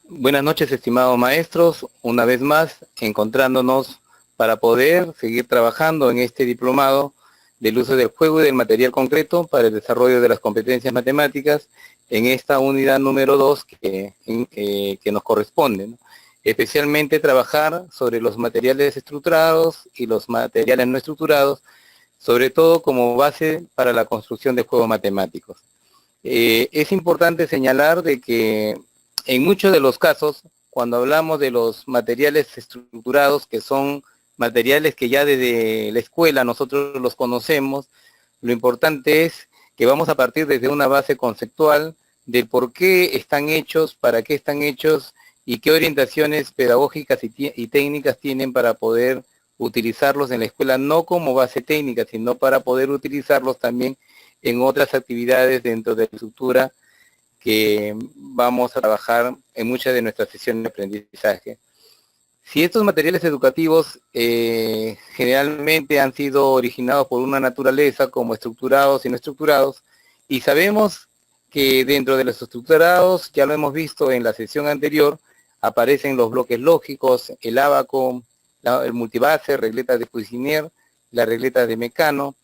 Buenas noches, estimados maestros, una vez más encontrándonos para poder seguir trabajando en este diplomado del uso del juego y del material concreto para el desarrollo de las competencias matemáticas en esta unidad número 2 que nos corresponde, ¿no? Especialmente trabajar sobre los materiales estructurados y los materiales no estructurados, sobre todo como base para la construcción de juegos matemáticos. Es importante señalar de que en muchos de los casos, cuando hablamos de los materiales estructurados, que son materiales que ya desde la escuela nosotros los conocemos, lo importante es que vamos a partir desde una base conceptual de por qué están hechos, para qué están hechos y qué orientaciones pedagógicas y técnicas tienen para poder utilizarlos en la escuela, no como base técnica, sino para poder utilizarlos también en otras actividades dentro de la estructura que vamos a trabajar en muchas de nuestras sesiones de aprendizaje. Si estos materiales educativos generalmente han sido originados por una naturaleza como estructurados y no estructurados, y sabemos que dentro de los estructurados, ya lo hemos visto en la sesión anterior, aparecen los bloques lógicos, el ábaco, el multibase, regletas de Cuisinier, las regletas de Mecano,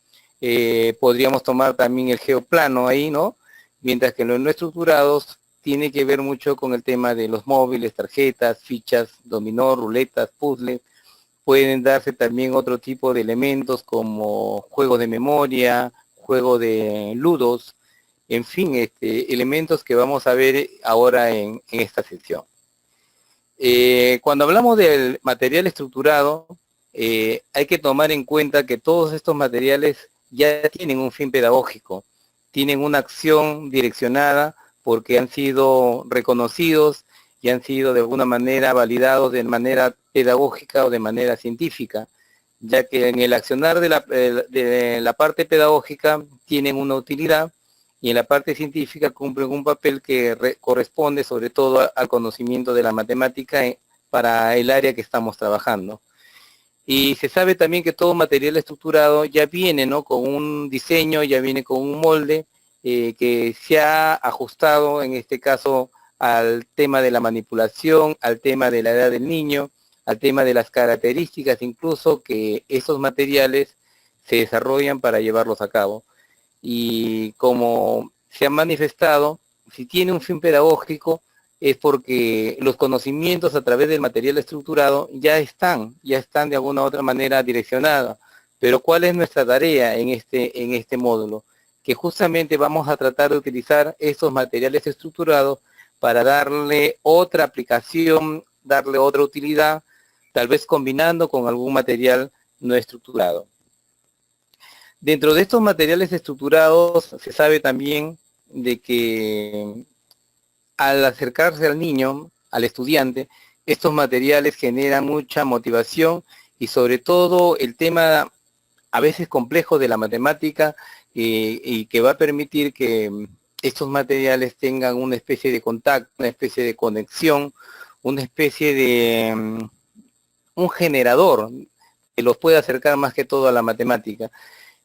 podríamos tomar también el geoplano ahí, ¿no? Mientras que los no estructurados tiene que ver mucho con el tema de los móviles, tarjetas, fichas, dominó, ruletas, puzzles. Pueden darse también otro tipo de elementos como juegos de memoria, juego de ludos, en fin, elementos que vamos a ver ahora en esta sección. Cuando hablamos del material estructurado, hay que tomar en cuenta que todos estos materiales ya tienen un fin pedagógico, tienen una acción direccionada porque han sido reconocidos y han sido de alguna manera validados de manera pedagógica o de manera científica, ya que en el accionar de la parte pedagógica tienen una utilidad y en la parte científica cumplen un papel que corresponde sobre todo al conocimiento de la matemática para el área que estamos trabajando. Y se sabe también que todo material estructurado ya viene, ¿no?, con un diseño, ya viene con un molde que se ha ajustado, en este caso, al tema de la manipulación, al tema de la edad del niño, al tema de las características incluso que esos materiales se desarrollan para llevarlos a cabo. Y como se ha manifestado, si tiene un fin pedagógico, es porque los conocimientos a través del material estructurado ya están de alguna u otra manera direccionados. Pero ¿cuál es nuestra tarea en este módulo? Que justamente vamos a tratar de utilizar estos materiales estructurados para darle otra aplicación, darle otra utilidad, tal vez combinando con algún material no estructurado. Dentro de estos materiales estructurados se sabe también de que al acercarse al niño, al estudiante, estos materiales generan mucha motivación y sobre todo el tema a veces complejo de la matemática y que va a permitir que estos materiales tengan una especie de contacto, una especie de conexión, una especie de un generador que los pueda acercar más que todo a la matemática.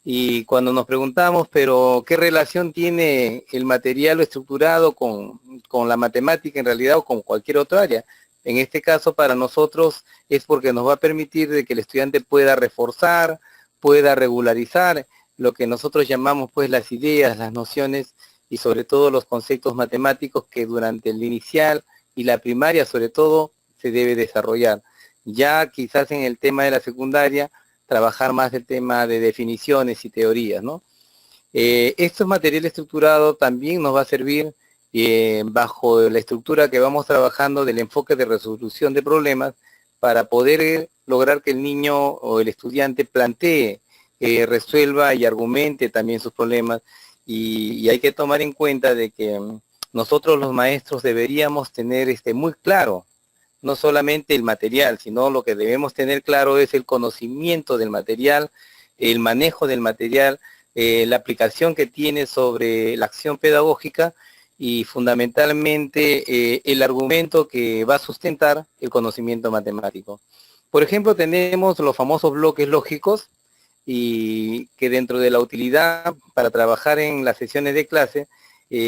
Y cuando nos preguntamos, pero ¿qué relación tiene el material estructurado con la matemática en realidad o con cualquier otra área? En este caso para nosotros es porque nos va a permitir de que el estudiante pueda reforzar, pueda regularizar lo que nosotros llamamos pues las ideas, las nociones y sobre todo los conceptos matemáticos que durante el inicial y la primaria sobre todo se debe desarrollar. Ya quizás en el tema de la secundaria trabajar más el tema de definiciones y teorías, ¿no? Este material estructurado también nos va a servir bajo la estructura que vamos trabajando del enfoque de resolución de problemas para poder lograr que el niño o el estudiante plantee, resuelva y argumente también sus problemas. Y hay que tomar en cuenta de que nosotros los maestros deberíamos tener muy claro no solamente el material, sino lo que debemos tener claro es el conocimiento del material, el manejo del material, la aplicación que tiene sobre la acción pedagógica y fundamentalmente el argumento que va a sustentar el conocimiento matemático. Por ejemplo, tenemos los famosos bloques lógicos y que dentro de la utilidad para trabajar en las sesiones de clase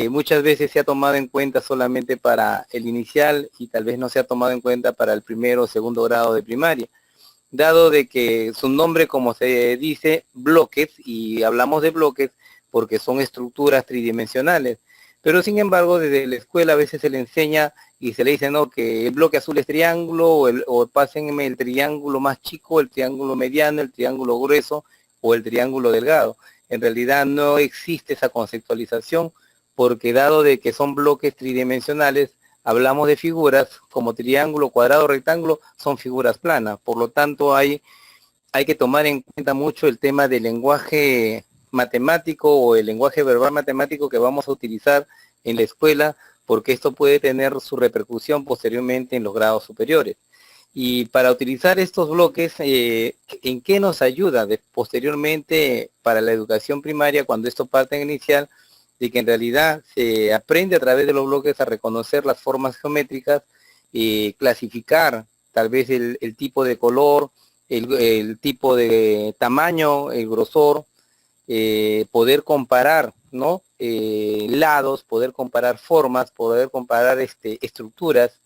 muchas veces se ha tomado en cuenta solamente para el inicial y tal vez no se ha tomado en cuenta para el primero o segundo grado de primaria, dado de que su nombre, como se dice, bloques, y hablamos de bloques porque son estructuras tridimensionales, pero sin embargo desde la escuela a veces se le enseña y se le dice, no, que el bloque azul es triángulo, o pásenme el triángulo más chico, el triángulo mediano, el triángulo grueso o el triángulo delgado. En realidad no existe esa conceptualización, porque dado de que son bloques tridimensionales, hablamos de figuras como triángulo, cuadrado, rectángulo, son figuras planas. Por lo tanto, hay que tomar en cuenta mucho el tema del lenguaje matemático o el lenguaje verbal matemático que vamos a utilizar en la escuela, porque esto puede tener su repercusión posteriormente en los grados superiores. Y para utilizar estos bloques, ¿en qué nos ayuda posteriormente para la educación primaria cuando esto parte en inicial? De que en realidad se aprende a través de los bloques a reconocer las formas geométricas, clasificar tal vez el tipo de color, el tipo de tamaño, el grosor, poder comparar, ¿no? Lados, poder comparar formas, poder comparar estructuras,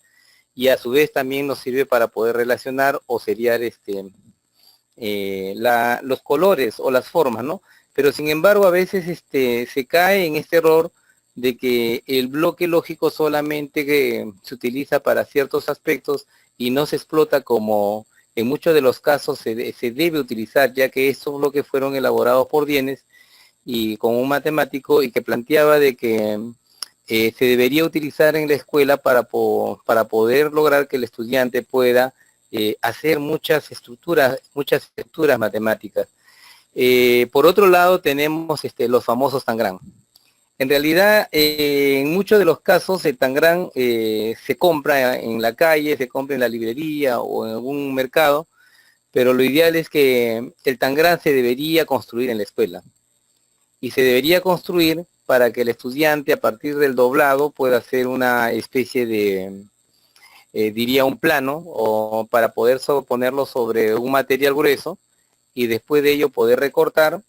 y a su vez también nos sirve para poder relacionar o seriar los colores o las formas, ¿no? Pero sin embargo a veces se cae en este error de que el bloque lógico solamente se utiliza para ciertos aspectos y no se explota como en muchos de los casos se debe utilizar, ya que estos bloques fueron elaborados por Dienes y con un matemático, y que planteaba de que se debería utilizar en la escuela para poder lograr que el estudiante pueda hacer muchas estructuras matemáticas. Por otro lado tenemos los famosos Tangram. En realidad, en muchos de los casos el Tangram se compra en la calle, se compra en la librería o en algún mercado, pero lo ideal es que el Tangram se debería construir en la escuela. Y se debería construir para que el estudiante, a partir del doblado, pueda hacer una especie de, diría, un plano, o para poder ponerlo sobre un material grueso, y después de ello poder recortar.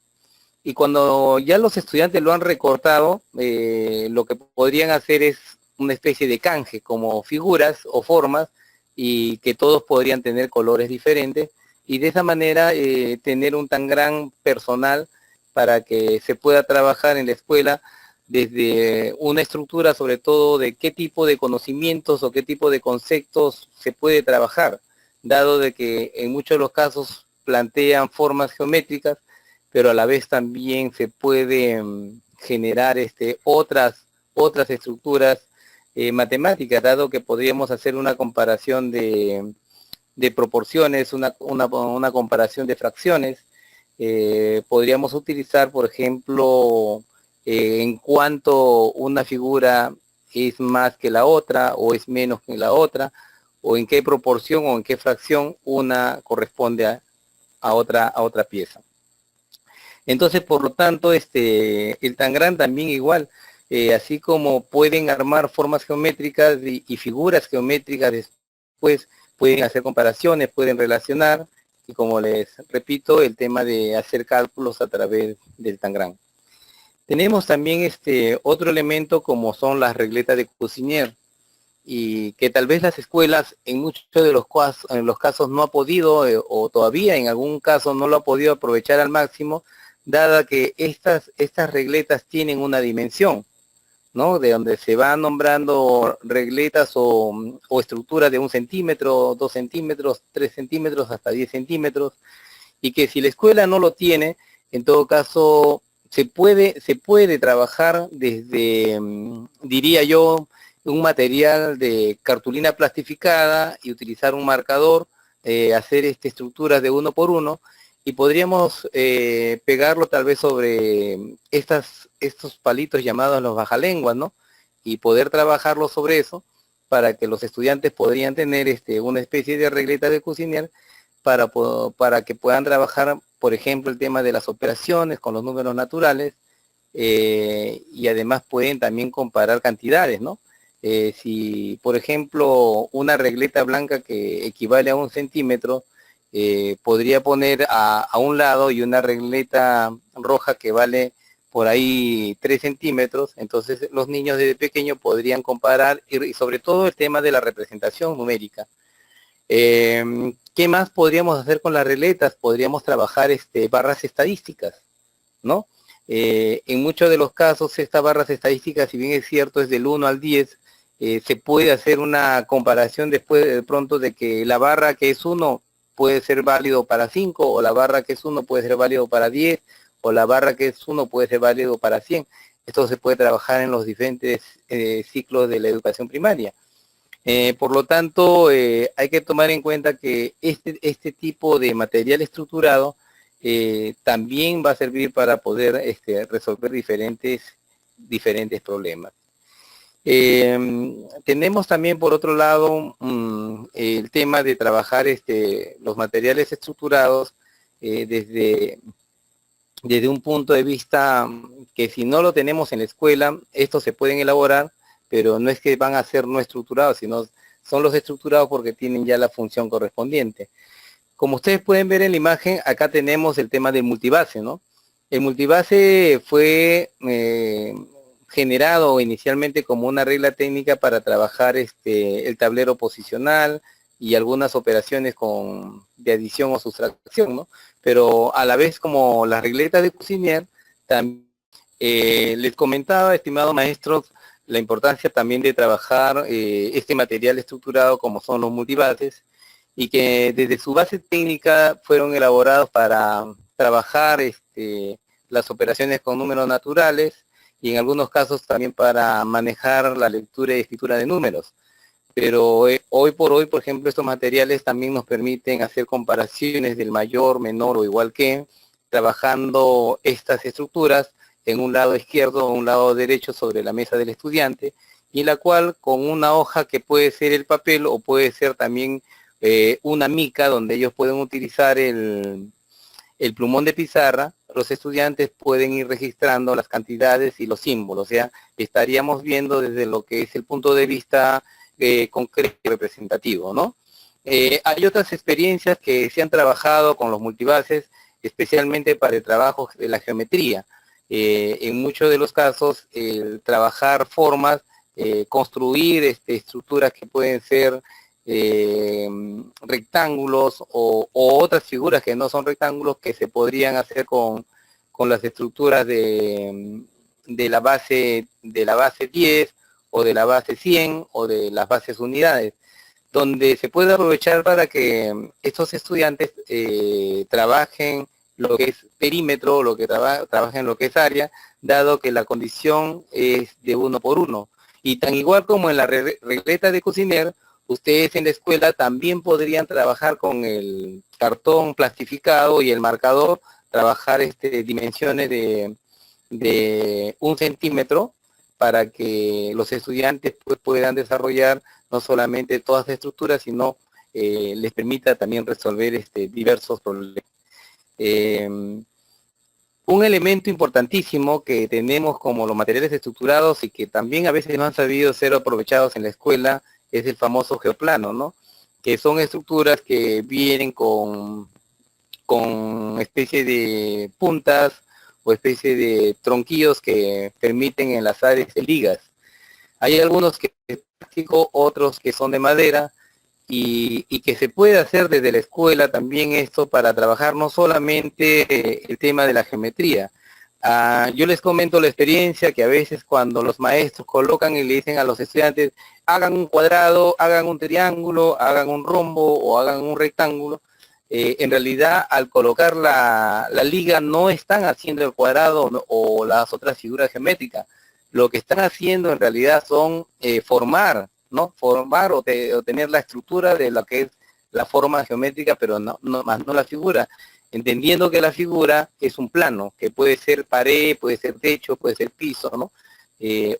Y cuando ya los estudiantes lo han recortado, lo que podrían hacer es una especie de canje, como figuras o formas, y que todos podrían tener colores diferentes, y de esa manera tener un Tangram personal para que se pueda trabajar en la escuela desde una estructura, sobre todo de qué tipo de conocimientos o qué tipo de conceptos se puede trabajar, dado de que en muchos de los casos plantean formas geométricas, pero a la vez también se puede generar otras estructuras matemáticas, dado que podríamos hacer una comparación de proporciones, una comparación de fracciones. Podríamos utilizar, por ejemplo, en cuanto una figura es más que la otra o es menos que la otra, o en qué proporción o en qué fracción una corresponde a otra pieza. Entonces, por lo tanto, el Tangram también igual, así como pueden armar formas geométricas y figuras geométricas, después pueden hacer comparaciones, pueden relacionar, y como les repito, el tema de hacer cálculos a través del Tangram. Tenemos también otro elemento como son las regletas de Cuisinier, y que tal vez las escuelas en muchos de los casos no ha podido, o todavía en algún caso no lo ha podido aprovechar al máximo, dada que estas regletas tienen una dimensión, ¿no? De donde se van nombrando regletas o estructuras de 1 centímetro, 2 centímetros, 3 centímetros, hasta 10 centímetros, y que si la escuela no lo tiene, en todo caso se puede trabajar desde, diría yo, un material de cartulina plastificada y utilizar un marcador, hacer estructuras de 1 por 1, y podríamos pegarlo tal vez sobre estos palitos llamados los bajalenguas, ¿no? Y poder trabajarlo sobre eso para que los estudiantes podrían tener una especie de regleta de Cuisinier para que puedan trabajar, por ejemplo, el tema de las operaciones con los números naturales, y además pueden también comparar cantidades, ¿no? Si, por ejemplo, una regleta blanca que equivale a 1 centímetro, podría poner a un lado, y una regleta roja que vale por ahí 3 centímetros, entonces los niños desde pequeño podrían comparar y sobre todo el tema de la representación numérica. ¿Qué más podríamos hacer con las regletas? Podríamos trabajar barras estadísticas, ¿no? En muchos de los casos estas barras estadísticas, si bien es cierto, es del 1 al 10, se puede hacer una comparación después de pronto de que la barra que es 1 puede ser válido para 5, o la barra que es 1 puede ser válido para 10, o la barra que es 1 puede ser válido para 100. Esto se puede trabajar en los diferentes ciclos de la educación primaria. Por lo tanto, hay que tomar en cuenta que este tipo de material estructurado también va a servir para poder resolver diferentes problemas. Tenemos también, por otro lado, el tema de trabajar los materiales estructurados desde un punto de vista que si no lo tenemos en la escuela, estos se pueden elaborar, pero no es que van a ser no estructurados, sino son los estructurados porque tienen ya la función correspondiente. Como ustedes pueden ver en la imagen, acá tenemos el tema del multibase, ¿no? El multibase fue generado inicialmente como una regla técnica para trabajar el tablero posicional y algunas operaciones de adición o sustracción, ¿no? Pero a la vez, como las regletas de Cuccinier, también les comentaba, estimados maestros, la importancia también de trabajar este material estructurado como son los multibases, y que desde su base técnica fueron elaborados para trabajar las operaciones con números naturales y en algunos casos también para manejar la lectura y escritura de números. Pero hoy por hoy, por ejemplo, estos materiales también nos permiten hacer comparaciones del mayor, menor o igual que, trabajando estas estructuras en un lado izquierdo o un lado derecho sobre la mesa del estudiante, y la cual con una hoja que puede ser el papel o puede ser también una mica donde ellos pueden utilizar el plumón de pizarra, los estudiantes pueden ir registrando las cantidades y los símbolos. O sea, estaríamos viendo desde lo que es el punto de vista concreto y representativo, ¿no? Hay otras experiencias que se han trabajado con los multibases, especialmente para el trabajo de la geometría. En muchos de los casos, trabajar formas, construir estructuras que pueden ser rectángulos o otras figuras que no son rectángulos que se podrían hacer con las estructuras de la base 10 o de la base 100 o de las bases unidades, donde se puede aprovechar para que estos estudiantes trabajen lo que es perímetro, lo que trabajen lo que es área, dado que la condición es de 1 por 1. Y tan igual como en la regleta de Cuccinier, ustedes en la escuela también podrían trabajar con el cartón plastificado y el marcador, trabajar dimensiones de 1 centímetro para que los estudiantes pues, puedan desarrollar no solamente todas las estructuras, sino les permita también resolver diversos problemas. Un elemento importantísimo que tenemos como los materiales estructurados y que también a veces no han sabido ser aprovechados en la escuela es el famoso geoplano, ¿no? Que son estructuras que vienen con especie de puntas o especie de tronquillos que permiten enlazar ligas. Hay algunos que son de plástico, otros que son de madera, y que se puede hacer desde la escuela también esto para trabajar no solamente el tema de la geometría. Yo les comento la experiencia que a veces cuando los maestros colocan y le dicen a los estudiantes hagan un cuadrado, hagan un triángulo, hagan un rombo o hagan un rectángulo, en realidad al colocar la liga no están haciendo el cuadrado o las otras figuras geométricas. Lo que están haciendo en realidad son formar, ¿no? Formar o tener la estructura de lo que es la forma geométrica, pero no la figura, entendiendo que la figura es un plano, que puede ser pared, puede ser techo, puede ser piso, ¿no?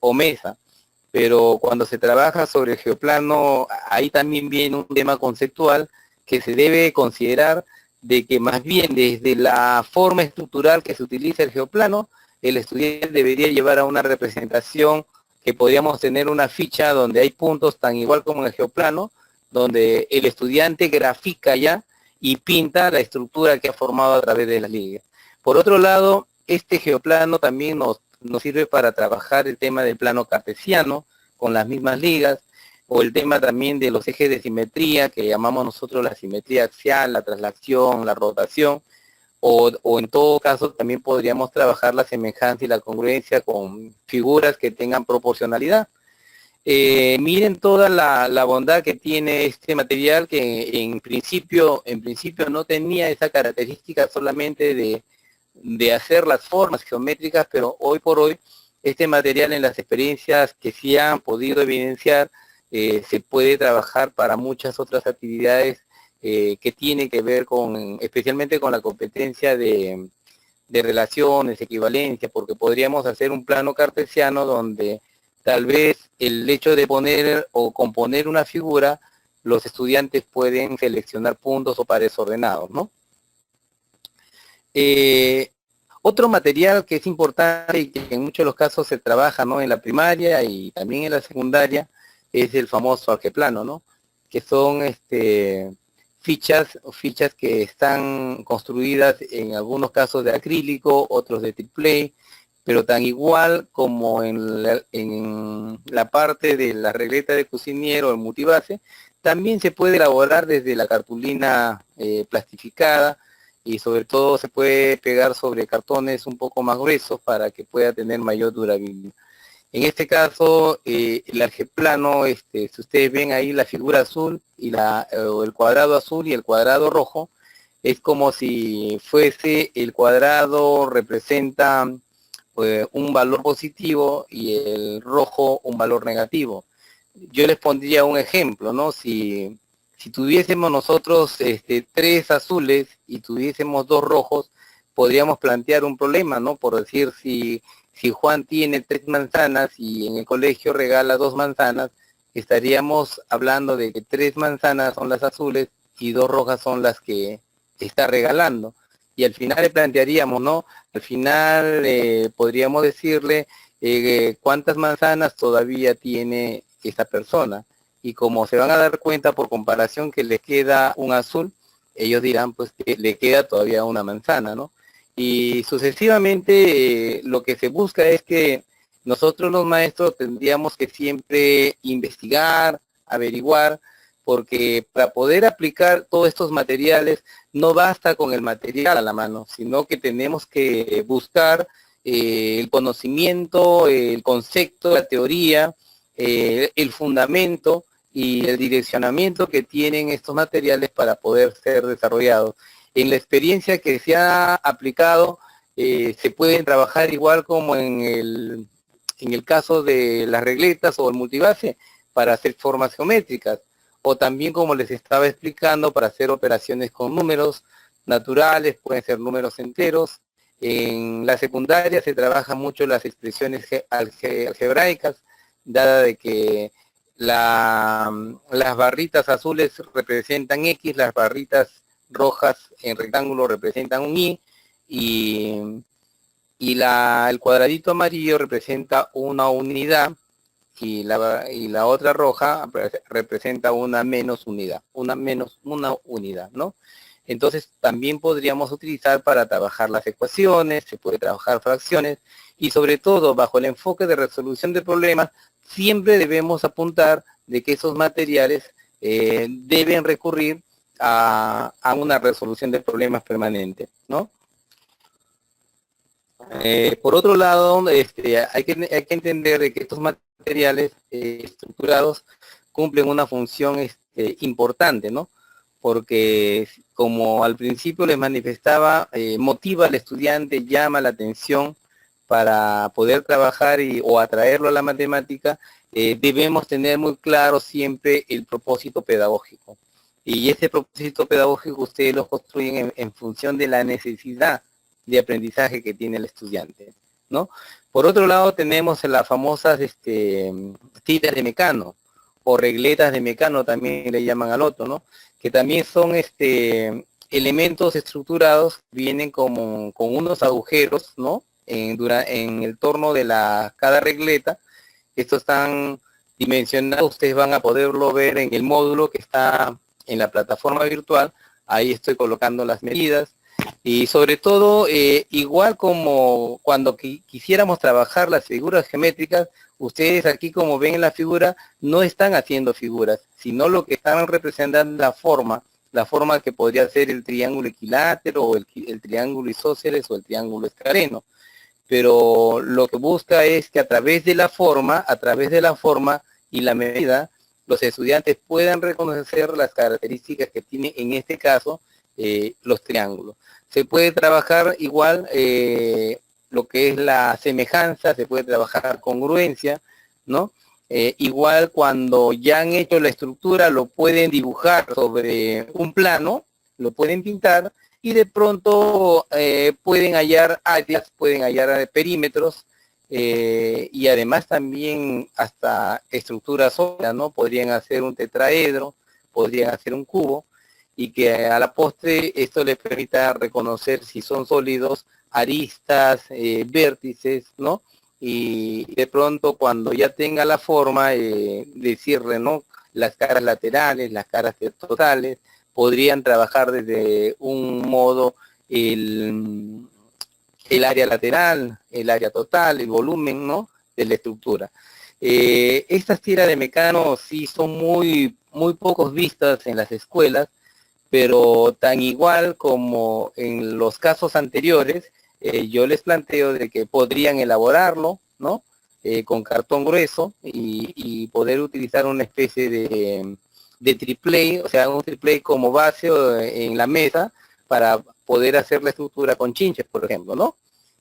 O mesa. Pero cuando se trabaja sobre el geoplano, ahí también viene un tema conceptual que se debe considerar de que más bien desde la forma estructural que se utiliza el geoplano, el estudiante debería llevar a una representación que podríamos tener una ficha donde hay puntos tan igual como en el geoplano, donde el estudiante grafica ya y pinta la estructura que ha formado a través de las líneas. Por otro lado, este geoplano también nos sirve para trabajar el tema del plano cartesiano con las mismas ligas, o el tema también de los ejes de simetría, que llamamos nosotros la simetría axial, la traslación, la rotación, o en todo caso también podríamos trabajar la semejanza y la congruencia con figuras que tengan proporcionalidad. Miren toda la bondad que tiene este material, que en principio no tenía esa característica solamente de hacer las formas geométricas, pero hoy por hoy este material, en las experiencias que sí han podido evidenciar, se puede trabajar para muchas otras actividades que tienen que ver especialmente con la competencia de relaciones, equivalencia, porque podríamos hacer un plano cartesiano donde tal vez el hecho de poner o componer una figura, los estudiantes pueden seleccionar puntos o pares ordenados, ¿no? Otro material que es importante y que en muchos de los casos se trabaja, ¿no?, en la primaria y también en la secundaria, es el famoso algeplano, ¿no?, que son fichas que están construidas en algunos casos de acrílico, otros de triplé, pero tan igual como en la parte de la regleta de Cuccinier, el multibase, también se puede elaborar desde la cartulina plastificada, y sobre todo se puede pegar sobre cartones un poco más gruesos para que pueda tener mayor durabilidad. En este caso, el algeplano, si ustedes ven ahí la figura azul y el cuadrado azul y el cuadrado rojo, es como si fuese el cuadrado representa un valor positivo y el rojo un valor negativo. Yo les pondría un ejemplo, ¿no? Si tuviésemos nosotros 3 azules y tuviésemos 2 rojos, podríamos plantear un problema, ¿no? Por decir, si Juan tiene 3 manzanas y en el colegio regala 2 manzanas, estaríamos hablando de que 3 manzanas son las azules y 2 rojas son las que está regalando. Y al final le plantearíamos, ¿no? Al final podríamos decirle cuántas manzanas todavía tiene esta persona. Y como se van a dar cuenta por comparación que le queda un azul, ellos dirán pues que le queda todavía una manzana, ¿no? Y sucesivamente lo que se busca es que nosotros los maestros tendríamos que siempre investigar, averiguar, porque para poder aplicar todos estos materiales no basta con el material a la mano, sino que tenemos que buscar el conocimiento, el concepto, la teoría, el fundamento y el direccionamiento que tienen estos materiales para poder ser desarrollados. En la experiencia que se ha aplicado, se pueden trabajar igual como en el caso de las regletas o el multibase para hacer formas geométricas, o también, como les estaba explicando, para hacer operaciones con números naturales, pueden ser números enteros. En la secundaria se trabaja mucho las expresiones algebraicas, dada de que las barritas azules representan X, las barritas rojas en rectángulo representan un Y, y el cuadradito amarillo representa una unidad, y la otra roja representa una menos unidad, una unidad, ¿no? Entonces también podríamos utilizar para trabajar las ecuaciones, se puede trabajar fracciones, y sobre todo bajo el enfoque de resolución de problemas, siempre debemos apuntar de que esos materiales deben recurrir a una resolución de problemas permanente, ¿no? Por otro lado, hay que entender de que estos materiales estructurados cumplen una función importante, ¿no? Porque, como al principio les manifestaba, motiva al estudiante, llama la atención para poder trabajar o atraerlo a la matemática. Debemos tener muy claro siempre el propósito pedagógico. Y ese propósito pedagógico ustedes lo construyen en función de la necesidad de aprendizaje que tiene el estudiante, ¿no? Por otro lado, tenemos las famosas tiras de Mecano, o regletas de Mecano, también le llaman al otro, ¿no? Que también son elementos estructurados, vienen con unos agujeros, ¿no? En el torno de cada regleta. Estos están dimensionados, ustedes van a poderlo ver en el módulo que está en la plataforma virtual. Ahí estoy colocando las medidas. Y sobre todo, igual como cuando quisiéramos trabajar las figuras geométricas, ustedes aquí como ven en la figura, no están haciendo figuras, sino lo que están representando es la forma que podría ser el triángulo equilátero, o el triángulo isósceles, o el triángulo escareno. Pero lo que busca es que a través de la forma y la medida, los estudiantes puedan reconocer las características que tiene en este caso los triángulos. Se puede trabajar igual lo que es la semejanza, se puede trabajar congruencia, ¿no? Igual cuando ya han hecho la estructura, lo pueden dibujar sobre un plano, lo pueden pintar, y de pronto pueden hallar áreas, pueden hallar perímetros, y además también hasta estructuras sólidas, ¿no? Podrían hacer un tetraedro, podrían hacer un cubo, y que a la postre esto les permita reconocer si son sólidos, aristas, vértices, ¿no? Y de pronto cuando ya tenga la forma, decirle, ¿no? Las caras laterales, las caras totales, podrían trabajar desde un modo el área lateral, el área total, el volumen, ¿no? De la estructura. Estas tiras de Mecano sí son muy pocos vistas en las escuelas, pero tan igual como en los casos anteriores, yo les planteo de que podrían elaborarlo, ¿no? Con cartón grueso y poder utilizar una especie de triplé, o sea, un triplé como base en la mesa para poder hacer la estructura con chinches, por ejemplo, ¿no?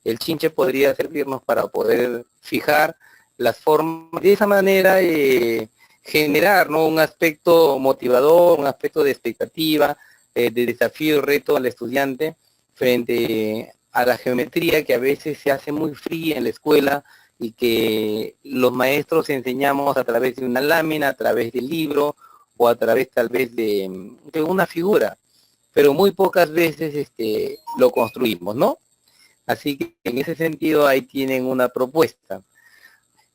El chinche podría servirnos para poder fijar las formas, de esa manera generar, ¿no? Un aspecto motivador, un aspecto de expectativa, de desafío y reto al estudiante frente a la geometría, que a veces se hace muy fría en la escuela y que los maestros enseñamos a través de una lámina, a través del libro o a través tal vez de una figura, pero muy pocas veces lo construimos, ¿no? Así que en ese sentido ahí tienen una propuesta.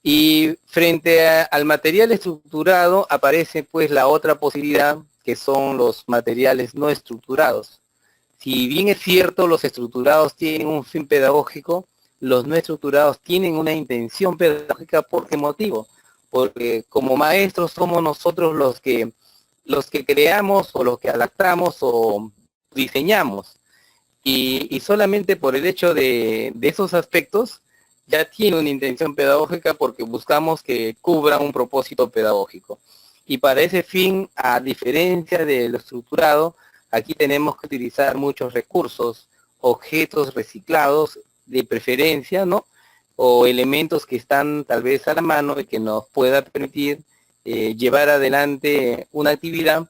Y frente al material estructurado aparece pues la otra posibilidad, que son los materiales no estructurados. Si bien es cierto, los estructurados tienen un fin pedagógico, los no estructurados tienen una intención pedagógica. ¿Por qué motivo? Porque como maestros somos nosotros los que creamos o los que adaptamos o diseñamos. Y solamente por el hecho de esos aspectos ya tiene una intención pedagógica, porque buscamos que cubra un propósito pedagógico. Y para ese fin, a diferencia de lo estructurado, aquí tenemos que utilizar muchos recursos, objetos reciclados de preferencia, ¿no? O elementos que están tal vez a la mano y que nos pueda permitir llevar adelante una actividad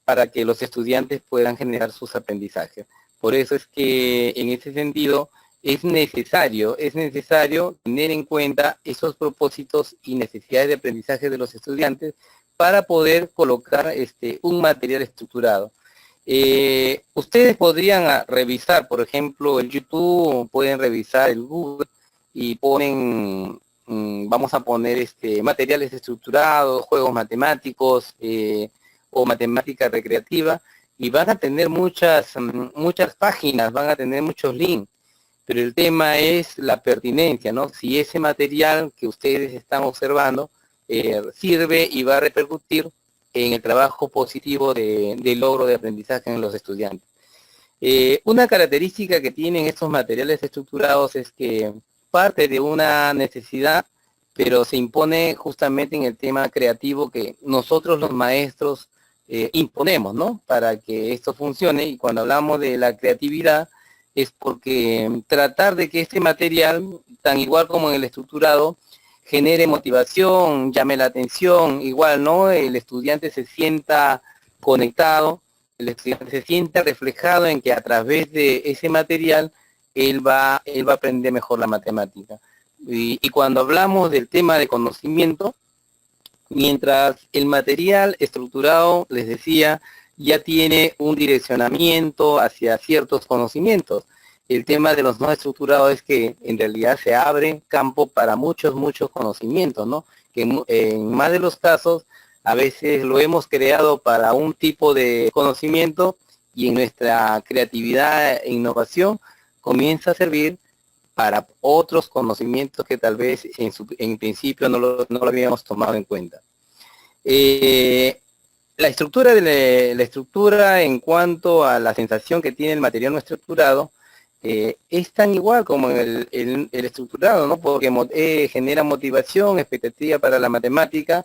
para que los estudiantes puedan generar sus aprendizajes. Por eso es que en ese sentido es necesario tener en cuenta esos propósitos y necesidades de aprendizaje de los estudiantes para poder colocar un material estructurado. Ustedes podrían revisar, por ejemplo, el YouTube, pueden revisar el Google y ponen, vamos a poner materiales estructurados, juegos matemáticos o matemática recreativa, y van a tener muchas páginas, van a tener muchos links. Pero el tema es la pertinencia, ¿no? Si ese material que ustedes están observando sirve y va a repercutir en el trabajo positivo de logro de aprendizaje en los estudiantes. Una característica que tienen estos materiales estructurados es que parte de una necesidad, pero se impone justamente en el tema creativo que nosotros los maestros imponemos, ¿no? Para que esto funcione. Y cuando hablamos de la creatividad, es porque tratar de que este material, tan igual como en el estructurado, genere motivación, llame la atención, igual, ¿no? El estudiante se sienta conectado, el estudiante se sienta reflejado en que a través de ese material él va a aprender mejor la matemática. Y cuando hablamos del tema de conocimiento, mientras el material estructurado, les decía, ya tiene un direccionamiento hacia ciertos conocimientos. El tema de los no estructurados es que en realidad se abre campo para muchos conocimientos, ¿no? Que en más de los casos, a veces lo hemos creado para un tipo de conocimiento y en nuestra creatividad e innovación comienza a servir para otros conocimientos que tal vez en principio no lo habíamos tomado en cuenta. La estructura la estructura en cuanto a la sensación que tiene el material no estructurado es tan igual como el estructurado, ¿no? Porque genera motivación, expectativa para la matemática,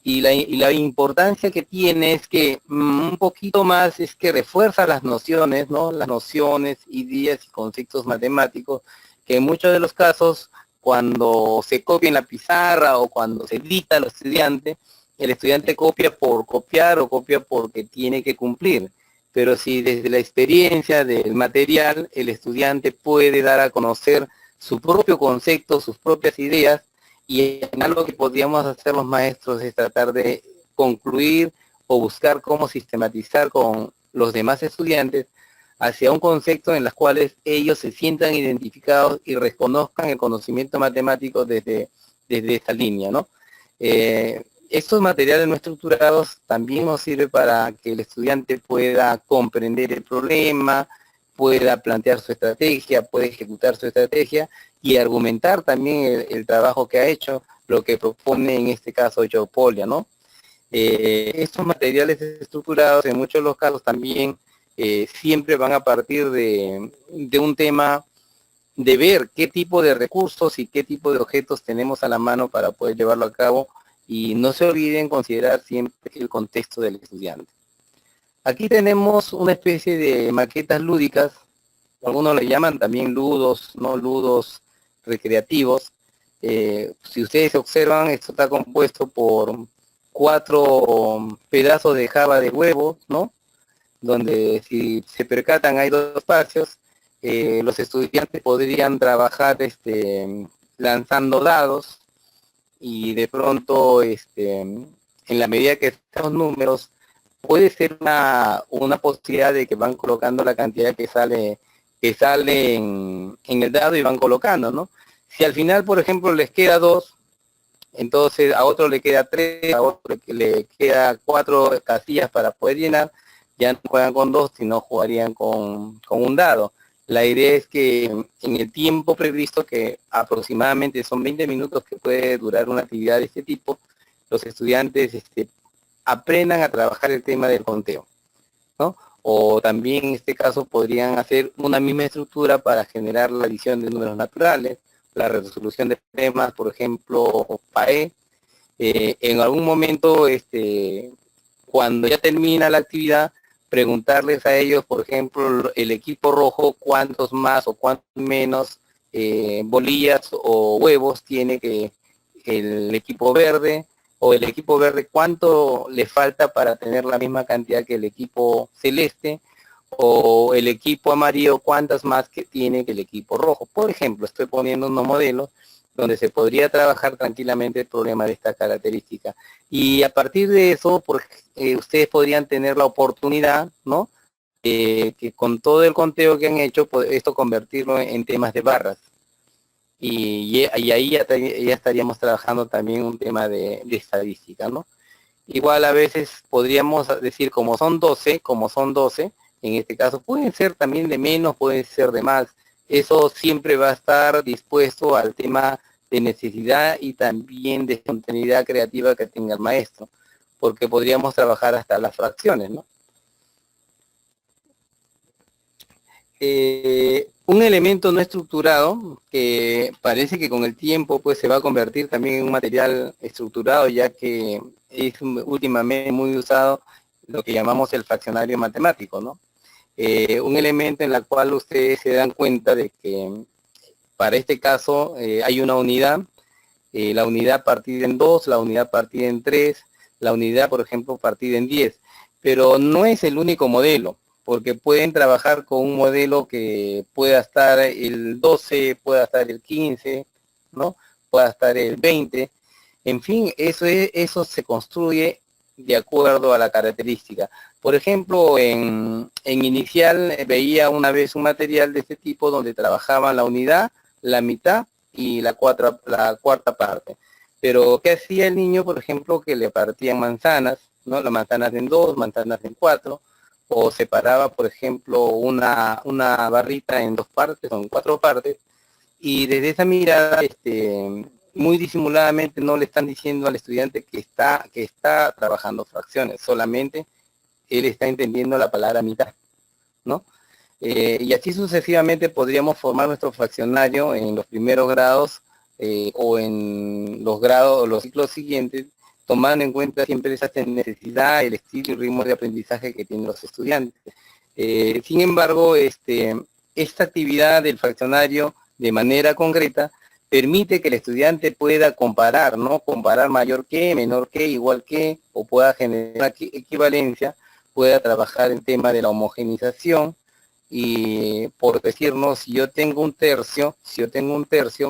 y la importancia que tiene es que un poquito más es que refuerza las nociones, ¿no? Las nociones, ideas y conceptos matemáticos, que en muchos de los casos, cuando se copia en la pizarra o cuando se dicta al estudiante, el estudiante copia por copiar o copia porque tiene que cumplir. Pero si desde la experiencia del material el estudiante puede dar a conocer su propio concepto, sus propias ideas, y algo que podríamos hacer los maestros es tratar de concluir o buscar cómo sistematizar con los demás estudiantes hacia un concepto en los cuales ellos se sientan identificados y reconozcan el conocimiento matemático desde esta línea, ¿no? Estos materiales no estructurados también nos sirve para que el estudiante pueda comprender el problema, pueda plantear su estrategia, pueda ejecutar su estrategia y argumentar también el trabajo que ha hecho, lo que propone en este caso Joe Polya, ¿no? Estos materiales estructurados en muchos de los casos también siempre van a partir de un tema de ver qué tipo de recursos y qué tipo de objetos tenemos a la mano para poder llevarlo a cabo, y no se olviden considerar siempre el contexto del estudiante. Aquí tenemos una especie de maquetas lúdicas, algunos le llaman también ludos, ¿no? Ludos recreativos. Si ustedes observan, esto está compuesto por 4 pedazos de java de huevo, ¿no? Donde, si se percatan, hay 2 espacios. Los estudiantes podrían trabajar lanzando dados, y de pronto en la medida que están los números puede ser una posibilidad de que van colocando la cantidad que sale en el dado y van colocando, ¿no? Si al final, por ejemplo, les queda 2, entonces a otro le queda 3, a otro le queda 4 casillas para poder llenar, ya no juegan con 2, sino jugarían con un dado. La idea es que en el tiempo previsto, que aproximadamente son 20 minutos que puede durar una actividad de este tipo, los estudiantes aprendan a trabajar el tema del conteo, ¿no? O también en este caso podrían hacer una misma estructura para generar la adición de números naturales, la resolución de temas, por ejemplo, PAE. En algún momento, cuando ya termina la actividad, preguntarles a ellos, por ejemplo, el equipo rojo, cuántos más o cuántos menos bolillas o huevos tiene que el equipo verde, o el equipo verde cuánto le falta para tener la misma cantidad que el equipo celeste, o el equipo amarillo cuántas más que tiene que el equipo rojo. Por ejemplo, estoy poniendo unos modelos donde se podría trabajar tranquilamente el problema de esta característica. Y a partir de eso, ustedes podrían tener la oportunidad, ¿no? Que con todo el conteo que han hecho, esto convertirlo en temas de barras. Y ahí ya estaríamos trabajando también un tema de estadística, ¿no? Igual a veces podríamos decir, como son 12, en este caso pueden ser también de menos, pueden ser de más. Eso siempre va a estar dispuesto al tema de necesidad y también de espontaneidad creativa que tenga el maestro, porque podríamos trabajar hasta las fracciones, ¿no? Un elemento no estructurado que parece que con el tiempo pues se va a convertir también en un material estructurado, ya que es últimamente muy usado lo que llamamos el fraccionario matemático, ¿no? Un elemento en el cual ustedes se dan cuenta de que para este caso hay una unidad, la unidad partida en 2, la unidad partida en 3, la unidad, por ejemplo, partida en 10, pero no es el único modelo, porque pueden trabajar con un modelo que pueda estar el 12, pueda estar el 15, ¿no? Pueda estar el 20, en fin, eso se construye de acuerdo a la característica. Por ejemplo, en inicial veía una vez un material de este tipo donde trabajaban la unidad, la mitad y la cuarta parte. Pero ¿qué hacía el niño? Por ejemplo, que le partían manzanas, ¿no? Las manzanas en 2, manzanas en 4, o separaba, por ejemplo, una barrita en 2 partes o en 4 partes, y desde esa mirada, muy disimuladamente no le están diciendo al estudiante que está trabajando fracciones, solamente él está entendiendo la palabra mitad, ¿no? Y así sucesivamente podríamos formar nuestro fraccionario en los primeros grados o en los grados o los ciclos siguientes, tomando en cuenta siempre esa necesidad, el estilo y ritmo de aprendizaje que tienen los estudiantes. Sin embargo, esta actividad del fraccionario de manera concreta permite que el estudiante pueda comparar, ¿no? Comparar mayor que, menor que, igual que, o pueda generar una equivalencia, pueda trabajar el tema de la homogenización. Y por decirnos, si yo tengo un tercio,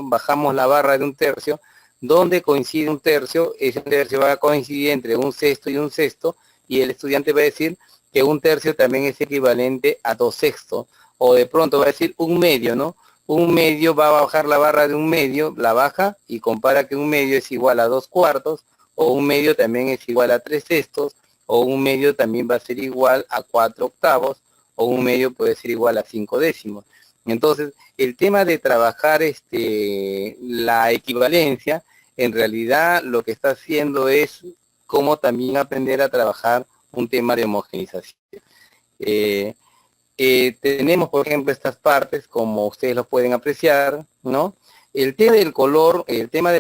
bajamos la barra de un tercio, donde coincide un tercio, ese tercio va a coincidir entre un sexto y un sexto, y el estudiante va a decir que un tercio también es equivalente a 2 sextos, o de pronto va a decir un medio, ¿no? Un medio va a bajar la barra de un medio, la baja y compara que un medio es igual a 2 cuartos, o un medio también es igual a 3 sextos, o un medio también va a ser igual a 4 octavos, o un medio puede ser igual a 5 décimos. Entonces, el tema de trabajar la equivalencia, en realidad lo que está haciendo es cómo también aprender a trabajar un tema de homogenización. Tenemos, por ejemplo, estas partes, como ustedes lo pueden apreciar, ¿no? El tema del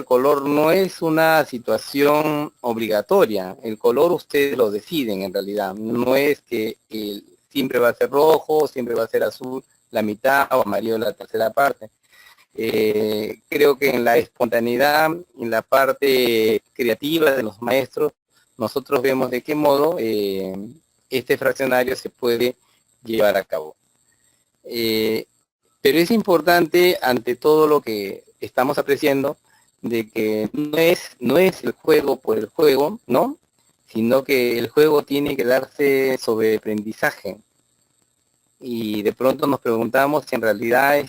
color no es una situación obligatoria. El color ustedes lo deciden en realidad. No es que siempre va a ser rojo, siempre va a ser azul la mitad o amarillo la tercera parte. Creo que en la espontaneidad, en la parte creativa de los maestros, nosotros vemos de qué modo este fraccionario se puede llevar a cabo. Pero es importante, ante todo lo que estamos apreciando, de que no es el juego por el juego, ¿no? Sino que el juego tiene que darse sobre aprendizaje. Y de pronto nos preguntamos si en realidad,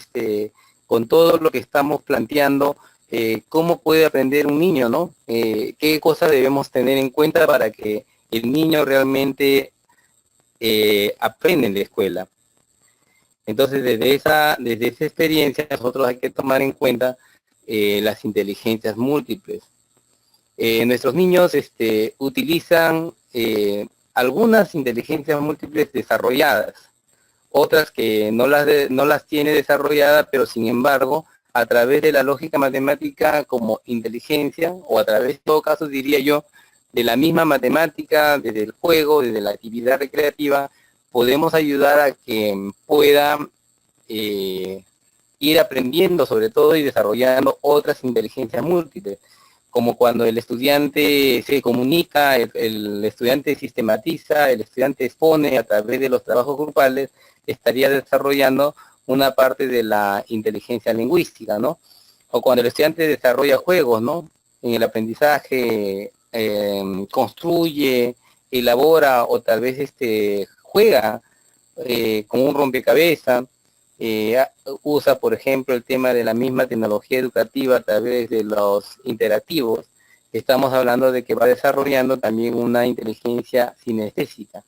con todo lo que estamos planteando, ¿cómo puede aprender un niño, no? ¿Qué cosas debemos tener en cuenta para que el niño realmente aprenda en la escuela? Entonces, desde esa experiencia, nosotros hay que tomar en cuenta las inteligencias múltiples. Nuestros niños utilizan algunas inteligencias múltiples desarrolladas, otras que no las tiene desarrolladas, pero sin embargo, a través de la lógica matemática como inteligencia, o a través, en todo caso, diría yo, de la misma matemática, desde el juego, desde la actividad recreativa, podemos ayudar a que pueda ir aprendiendo sobre todo y desarrollando otras inteligencias múltiples, como cuando el estudiante se comunica, el estudiante sistematiza, el estudiante expone a través de los trabajos grupales, estaría desarrollando una parte de la inteligencia lingüística, ¿no? O cuando el estudiante desarrolla juegos, ¿no? En el aprendizaje construye, elabora o tal vez juega con un rompecabezas, usa por ejemplo el tema de la misma tecnología educativa a través de los interactivos. Estamos hablando de que va desarrollando también una inteligencia sinestésica.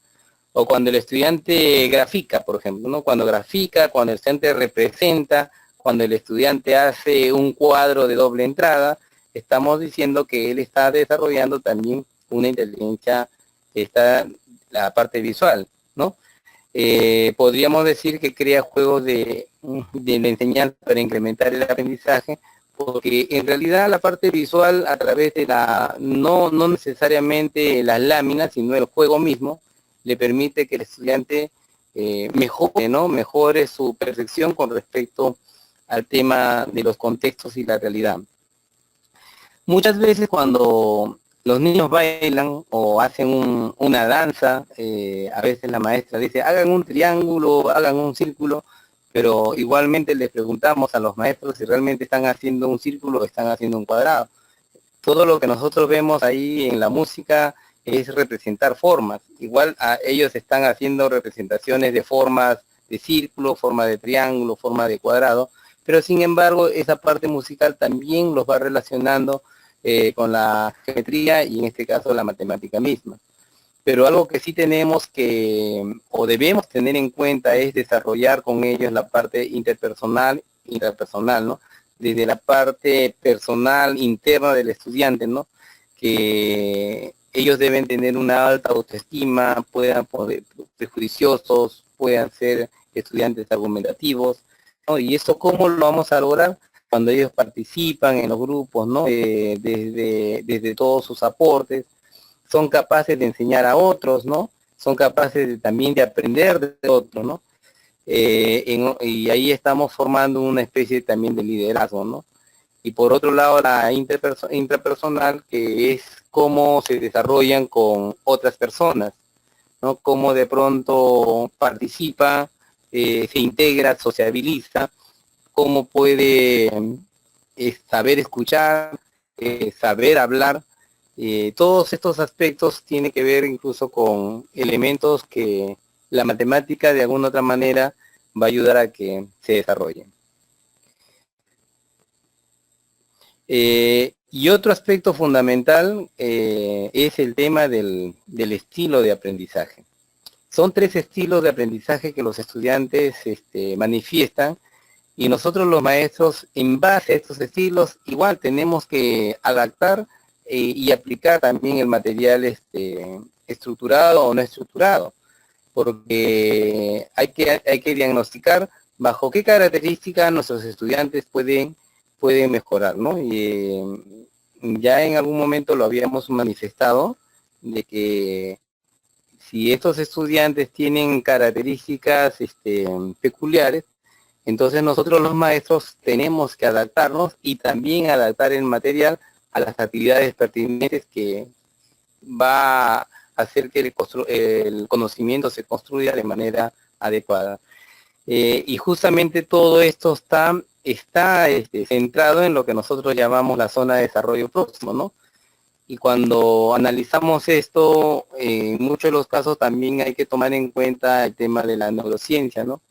O cuando el estudiante grafica, por ejemplo, ¿no? Cuando grafica, cuando el estudiante representa, cuando el estudiante hace un cuadro de doble entrada, estamos diciendo que él está desarrollando también una inteligencia, la parte visual, ¿no? Podríamos decir que crea juegos de la enseñanza para incrementar el aprendizaje, porque en realidad la parte visual a través de no necesariamente las láminas, sino el juego mismo, le permite que el estudiante mejore, ¿no? Mejore su percepción con respecto al tema de los contextos y la realidad. Muchas veces cuando los niños bailan o hacen una danza, a veces la maestra dice, hagan un triángulo, hagan un círculo, pero igualmente les preguntamos a los maestros si realmente están haciendo un círculo o están haciendo un cuadrado. Todo lo que nosotros vemos ahí en la música es representar formas. Igual ellos están haciendo representaciones de formas de círculo, forma de triángulo, forma de cuadrado, pero sin embargo esa parte musical también los va relacionando con la geometría y en este caso la matemática misma. pero algo que sí tenemos que, o debemos tener en cuenta, es desarrollar con ellos la parte intrapersonal, ¿no? Desde la parte personal, interna del estudiante, ¿no? Que ellos deben tener una alta autoestima, puedan poder prejuiciosos, puedan ser estudiantes argumentativos, ¿no? Y eso, ¿cómo lo vamos a lograr? Cuando ellos participan en los grupos, ¿no? Desde todos sus aportes, son capaces de enseñar a otros, ¿no? Son capaces también de aprender de otros, ¿no? Y ahí estamos formando una especie también de liderazgo, ¿no? Y por otro lado, la intrapersonal, que es cómo se desarrollan con otras personas, ¿no? Cómo de pronto participa, se integra, sociabiliza, cómo puede saber escuchar, saber hablar. Todos estos aspectos tienen que ver incluso con elementos que la matemática de alguna otra manera va a ayudar a que se desarrollen. Y otro aspecto fundamental es el tema del estilo de aprendizaje. Son 3 estilos de aprendizaje que los estudiantes manifiestan, y nosotros los maestros, en base a estos estilos, igual tenemos que adaptar y aplicar también el material estructurado o no estructurado, porque hay que diagnosticar bajo qué características nuestros estudiantes pueden mejorar, ¿no? Y ya en algún momento lo habíamos manifestado, de que si estos estudiantes tienen características peculiares, entonces nosotros los maestros tenemos que adaptarnos y también adaptar el material a las actividades pertinentes que va a hacer que el conocimiento se construya de manera adecuada. Y justamente todo esto está centrado en lo que nosotros llamamos la zona de desarrollo próximo, ¿no? Y cuando analizamos esto, en muchos de los casos también hay que tomar en cuenta el tema de la neurociencia, ¿no?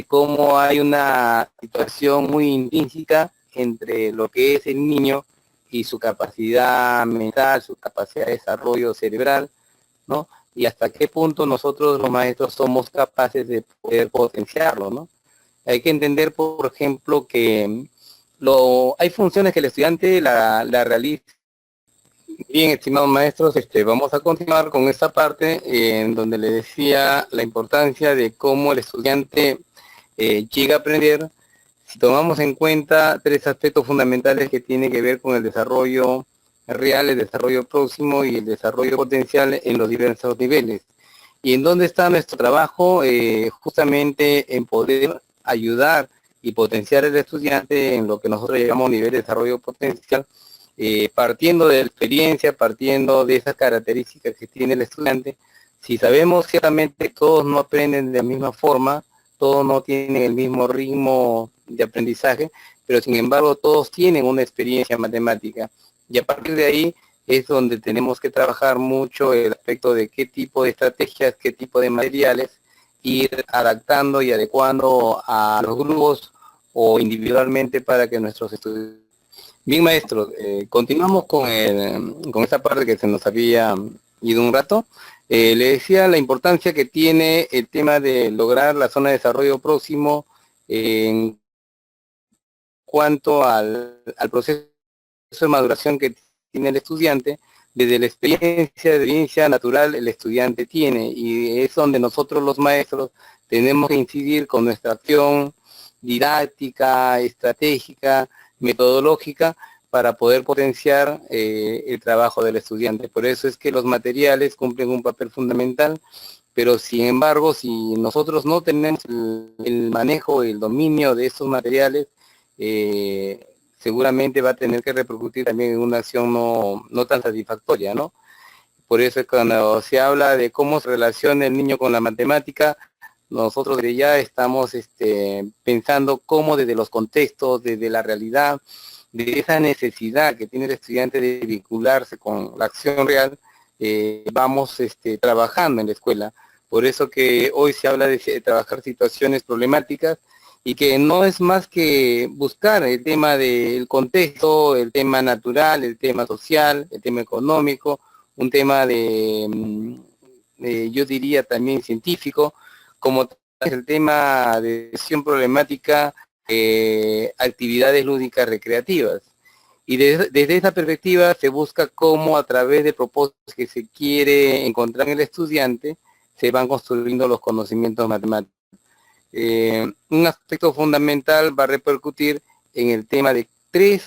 Cómo hay una situación muy intrínseca entre lo que es el niño y su capacidad mental, su capacidad de desarrollo cerebral, ¿no? Y hasta qué punto nosotros los maestros somos capaces de poder potenciarlo, ¿no? Hay que entender, por ejemplo, que hay funciones que el estudiante la realiza. Bien, estimados maestros, vamos a continuar con esta parte en donde le decía la importancia de cómo el estudiante llega a aprender. Si tomamos en cuenta 3 aspectos fundamentales que tienen que ver con el desarrollo real, el desarrollo próximo y el desarrollo potencial en los diversos niveles. ¿Y en dónde está nuestro trabajo? Justamente en poder ayudar y potenciar al estudiante en lo que nosotros llamamos nivel de desarrollo potencial, partiendo de la experiencia, partiendo de esas características que tiene el estudiante. Si sabemos ciertamente que todos no aprenden de la misma forma, todos no tienen el mismo ritmo de aprendizaje, pero sin embargo todos tienen una experiencia matemática, y a partir de ahí es donde tenemos que trabajar mucho el aspecto de qué tipo de estrategias, qué tipo de materiales ir adaptando y adecuando a los grupos o individualmente para que nuestros estudiantes. Bien, maestro, continuamos con esta parte que se nos había ido un rato. Le decía la importancia que tiene el tema de lograr la zona de desarrollo próximo en cuanto al proceso de maduración que tiene el estudiante. Desde la experiencia natural el estudiante tiene, y es donde nosotros los maestros tenemos que incidir con nuestra acción didáctica, estratégica, metodológica, para poder potenciar el trabajo del estudiante. Por eso es que los materiales cumplen un papel fundamental, pero sin embargo, si nosotros no tenemos el manejo, el dominio de estos materiales, seguramente va a tener que repercutir también en una acción no tan satisfactoria, ¿no? Por eso es cuando se habla de cómo se relaciona el niño con la matemática, nosotros desde ya estamos pensando cómo desde los contextos, desde la realidad, de esa necesidad que tiene el estudiante de vincularse con la acción real, vamos trabajando en la escuela. Por eso que hoy se habla de trabajar situaciones problemáticas, y que no es más que buscar el tema del contexto, el tema natural, el tema social, el tema económico, un tema yo diría también científico, como el tema de solución problemática, actividades lúdicas recreativas. Y desde esa perspectiva se busca cómo a través de propósitos que se quiere encontrar en el estudiante, se van construyendo los conocimientos matemáticos. Un aspecto fundamental va a repercutir en el tema de tres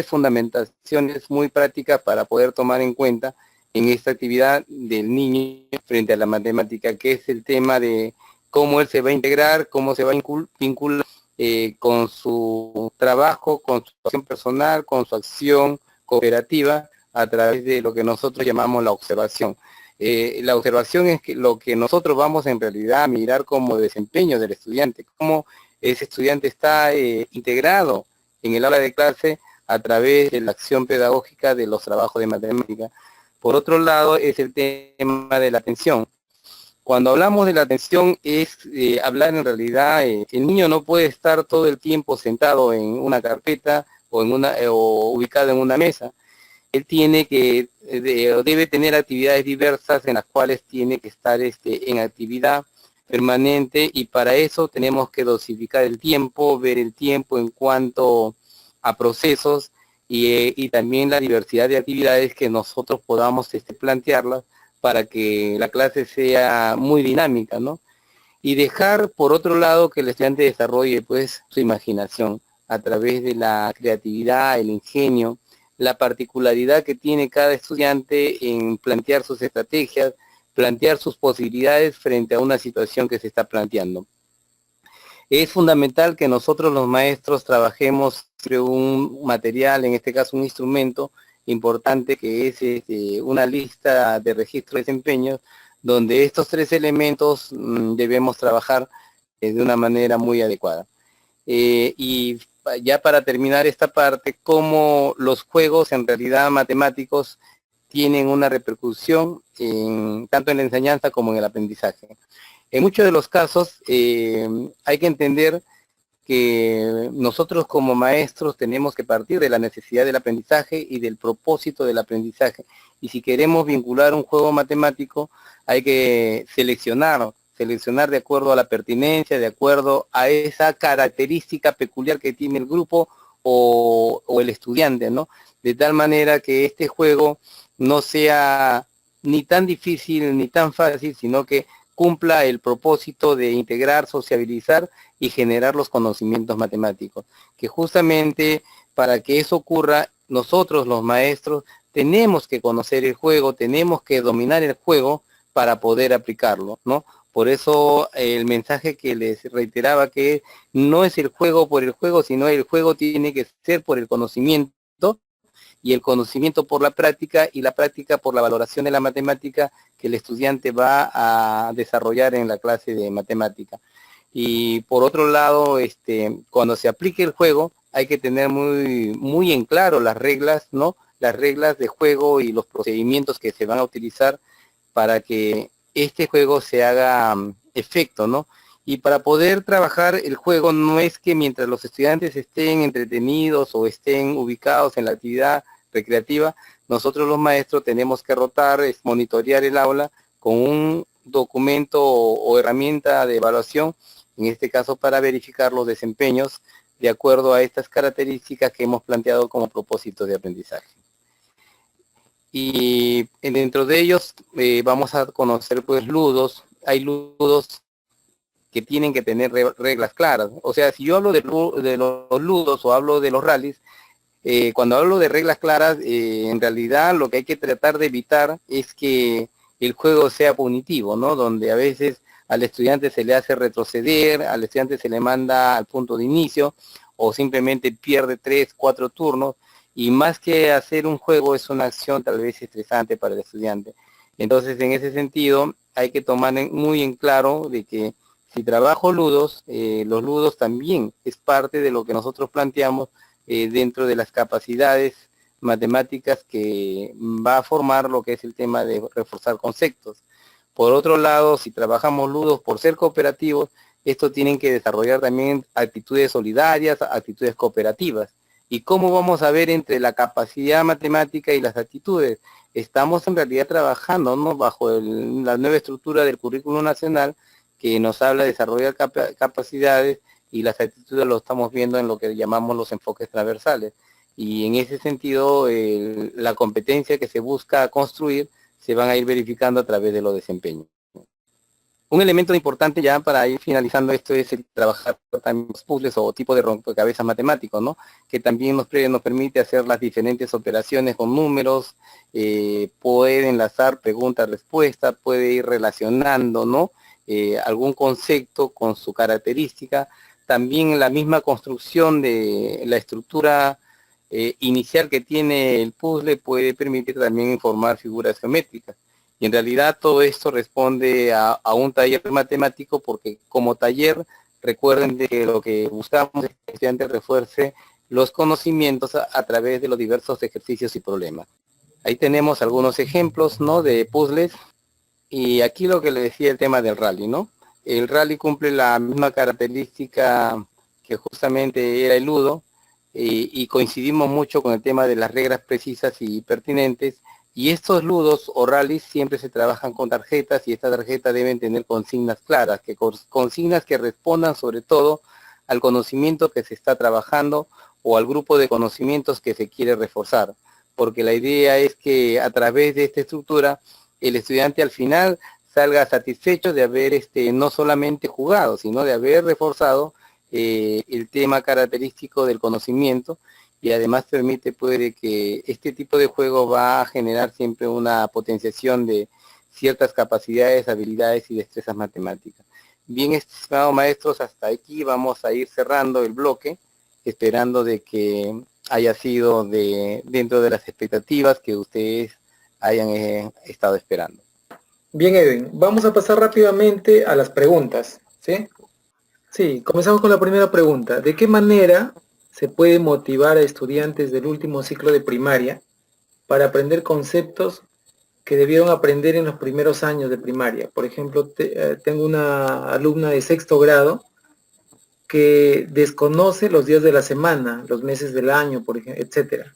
fundamentaciones muy prácticas para poder tomar en cuenta en esta actividad del niño frente a la matemática, que es el tema de cómo él se va a integrar, cómo se va a vincular con su trabajo, con su acción personal, con su acción cooperativa, a través de lo que nosotros llamamos la observación. La observación es lo que nosotros vamos en realidad a mirar como desempeño del estudiante, cómo ese estudiante está integrado en el aula de clase a través de la acción pedagógica de los trabajos de matemática. Por otro lado, es el tema de la atención. Cuando hablamos de la atención es hablar en realidad, el niño no puede estar todo el tiempo sentado en una carpeta o ubicado en una mesa. Él tiene que, debe tener actividades diversas en las cuales tiene que estar en actividad permanente, y para eso tenemos que dosificar el tiempo, ver el tiempo en cuanto a procesos y también la diversidad de actividades que nosotros podamos plantearlas para que la clase sea muy dinámica, ¿no? Y dejar, por otro lado, que el estudiante desarrolle pues su imaginación a través de la creatividad, el ingenio, la particularidad que tiene cada estudiante en plantear sus estrategias, plantear sus posibilidades frente a una situación que se está planteando. Es fundamental que nosotros los maestros trabajemos sobre un material, en este caso un instrumento importante, que es una lista de registro de desempeños, donde estos tres elementos debemos trabajar de una manera muy adecuada. Y ya para terminar esta parte, cómo los juegos en realidad matemáticos tienen una repercusión tanto en la enseñanza como en el aprendizaje. En muchos de los casos hay que entender que nosotros como maestros tenemos que partir de la necesidad del aprendizaje y del propósito del aprendizaje. Y si queremos vincular un juego matemático, hay que seleccionar de acuerdo a la pertinencia, de acuerdo a esa característica peculiar que tiene el grupo o el estudiante, ¿no? De tal manera que este juego no sea ni tan difícil ni tan fácil, sino que cumpla el propósito de integrar, sociabilizar y generar los conocimientos matemáticos. Que justamente para que eso ocurra, nosotros los maestros tenemos que conocer el juego, tenemos que dominar el juego para poder aplicarlo, ¿no? Por eso el mensaje que les reiteraba, que no es el juego por el juego, sino el juego tiene que ser por el conocimiento, y el conocimiento por la práctica, y la práctica por la valoración de la matemática que el estudiante va a desarrollar en la clase de matemática. Y por otro lado, cuando se aplique el juego, hay que tener muy en claro las reglas, ¿no? Las reglas de juego y los procedimientos que se van a utilizar para que este juego se haga efecto, ¿no? Y para poder trabajar el juego no es que mientras los estudiantes estén entretenidos o estén ubicados en la actividad recreativa, nosotros los maestros tenemos que rotar, monitorear el aula con un documento o herramienta de evaluación, en este caso para verificar los desempeños de acuerdo a estas características que hemos planteado como propósito de aprendizaje. Y dentro de ellos vamos a conocer pues ludos. Hay ludos que tienen que tener reglas claras. O sea, si yo hablo de los ludos o hablo de los rallies, cuando hablo de reglas claras, en realidad lo que hay que tratar de evitar es que el juego sea punitivo, ¿no? Donde a veces al estudiante se le hace retroceder, al estudiante se le manda al punto de inicio, o simplemente pierde 3, 4 turnos, y más que hacer un juego es una acción tal vez estresante para el estudiante. Entonces, en ese sentido, hay que tomar muy en claro de que si trabajo ludos, los ludos también es parte de lo que nosotros planteamos dentro de las capacidades matemáticas que va a formar lo que es el tema de reforzar conceptos. Por otro lado, si trabajamos ludos por ser cooperativos, estos tienen que desarrollar también actitudes solidarias, actitudes cooperativas. ¿Y cómo vamos a ver entre la capacidad matemática y las actitudes? estamos en realidad trabajando, ¿no?, bajo la nueva estructura del currículo nacional que nos habla de desarrollar capacidades, y las actitudes lo estamos viendo en lo que llamamos los enfoques transversales. Y en ese sentido, la competencia que se busca construir se van a ir verificando a través de los desempeños. Un elemento importante ya para ir finalizando esto es el trabajar también los puzzles o tipo de rompecabezas matemáticos, ¿no?, que también nos permite hacer las diferentes operaciones con números, puede enlazar pregunta-respuesta, puede ir relacionando, ¿no?, algún concepto con su característica. También la misma construcción de la estructura inicial que tiene el puzzle puede permitir también informar figuras geométricas. Y en realidad todo esto responde a un taller matemático, porque como taller, recuerden de que lo que buscamos es que el estudiante refuerce los conocimientos a través de los diversos ejercicios y problemas. Ahí tenemos algunos ejemplos, ¿no?, de puzzles. Y aquí lo que le decía, el tema del rally, ¿no? El rally cumple la misma característica que justamente era el ludo, y coincidimos mucho con el tema de las reglas precisas y pertinentes. Y estos ludos o rallies siempre se trabajan con tarjetas, y estas tarjetas deben tener consignas claras, consignas que respondan sobre todo al conocimiento que se está trabajando o al grupo de conocimientos que se quiere reforzar. Porque la idea es que a través de esta estructura el estudiante al final salga satisfecho de haber no solamente jugado, sino de haber reforzado el tema característico del conocimiento. Y además permite, puede, que este tipo de juego va a generar siempre una potenciación de ciertas capacidades, habilidades y destrezas matemáticas. Bien, estimados maestros, hasta aquí vamos a ir cerrando el bloque, esperando de que haya sido dentro de las expectativas que ustedes hayan estado esperando. Bien, Edwin, vamos a pasar rápidamente a las preguntas, ¿sí? Sí, comenzamos con la primera pregunta. ¿De qué manera se puede motivar a estudiantes del último ciclo de primaria para aprender conceptos que debieron aprender en los primeros años de primaria? Por ejemplo, tengo una alumna de 6º grado que desconoce los días de la semana, los meses del año, por ejemplo, etcétera,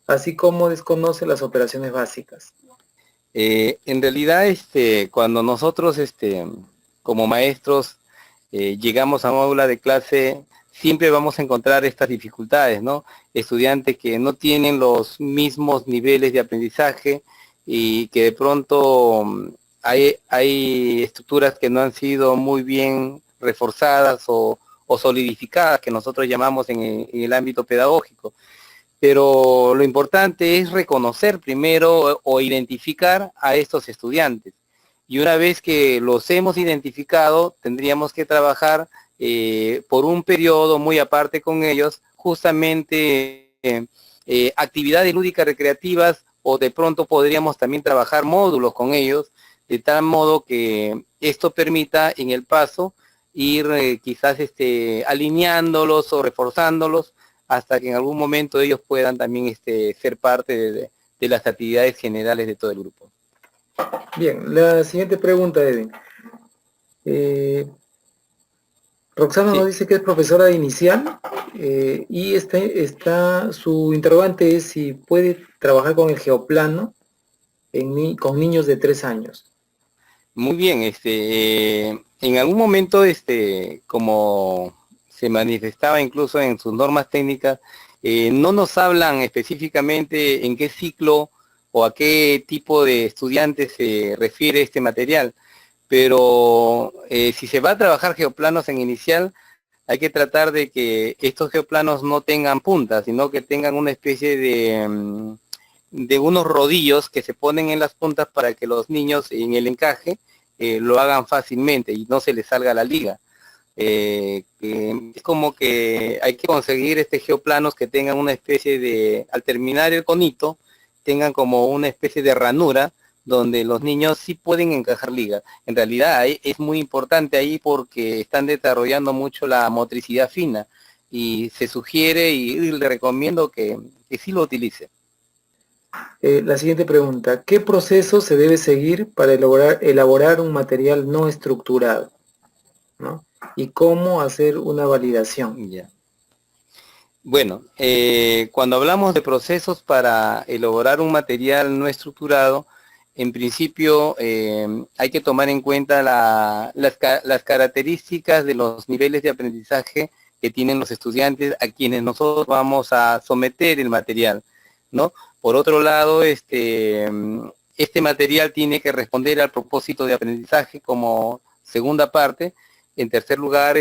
así como desconoce las operaciones básicas. En realidad, cuando nosotros, como maestros, llegamos a un aula de clase, siempre vamos a encontrar estas dificultades, ¿no? Estudiantes que no tienen los mismos niveles de aprendizaje, y que de pronto hay estructuras que no han sido muy bien reforzadas o solidificadas, que nosotros llamamos en el ámbito pedagógico. Pero lo importante es reconocer primero o identificar a estos estudiantes. Y una vez que los hemos identificado, tendríamos que trabajar por un periodo muy aparte con ellos, justamente actividades lúdicas recreativas, o de pronto podríamos también trabajar módulos con ellos, de tal modo que esto permita en el paso ir quizás alineándolos o reforzándolos, hasta que en algún momento ellos puedan también ser parte de las actividades generales de todo el grupo. Bien, la siguiente pregunta, Edwin. Roxana Sí. nos dice que es profesora de inicial, y su interrogante es si puede trabajar con el geoplano con niños de 3 años. Muy bien, en algún momento, como se manifestaba incluso en sus normas técnicas, no nos hablan específicamente en qué ciclo o a qué tipo de estudiantes se refiere este material, pero si se va a trabajar geoplanos en inicial, hay que tratar de que estos geoplanos no tengan puntas, sino que tengan una especie de unos rodillos que se ponen en las puntas para que los niños en el encaje lo hagan fácilmente y no se les salga la liga. Es como que hay que conseguir geoplanos que tengan una especie de, al terminar el conito, tengan como una especie de ranura donde los niños sí pueden encajar liga. En realidad es muy importante ahí, porque están desarrollando mucho la motricidad fina, y se sugiere y le recomiendo que sí lo utilice. La siguiente pregunta, ¿qué proceso se debe seguir para elaborar un material no estructurado, ¿no? ¿Y cómo hacer una validación? Ya. Bueno, cuando hablamos de procesos para elaborar un material no estructurado, en principio hay que tomar en cuenta las características de los niveles de aprendizaje que tienen los estudiantes a quienes nosotros vamos a someter el material, ¿no? Por otro lado, este material tiene que responder al propósito de aprendizaje como segunda parte. En tercer lugar,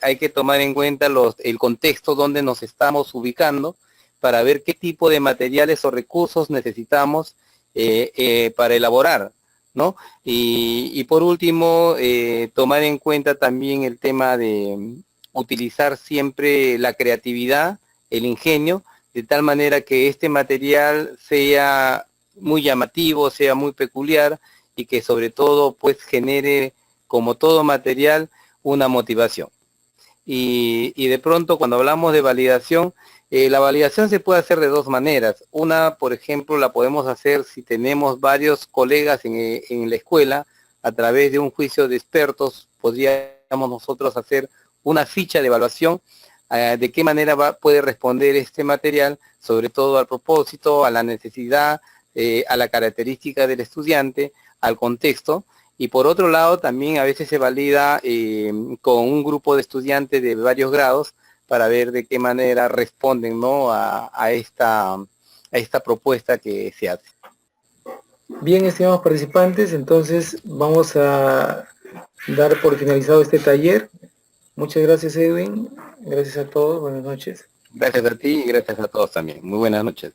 hay que tomar en cuenta el contexto donde nos estamos ubicando para ver qué tipo de materiales o recursos necesitamos para elaborar, ¿no? Y por último, tomar en cuenta también el tema de utilizar siempre la creatividad, el ingenio, de tal manera que este material sea muy llamativo, sea muy peculiar y que sobre todo pues genere, como todo material, una motivación. Y de pronto cuando hablamos de validación, la validación se puede hacer de dos maneras. Una, por ejemplo, la podemos hacer si tenemos varios colegas en la escuela, a través de un juicio de expertos, podríamos nosotros hacer una ficha de evaluación de qué manera puede responder este material, sobre todo al propósito, a la necesidad, a la característica del estudiante, al contexto. Y por otro lado, también a veces se valida con un grupo de estudiantes de varios grados para ver de qué manera responden, ¿no? a esta propuesta que se hace. Bien, estimados participantes, entonces vamos a dar por finalizado este taller. Muchas gracias, Edwin. Gracias a todos. Buenas noches. Gracias a ti y gracias a todos también. Muy buenas noches.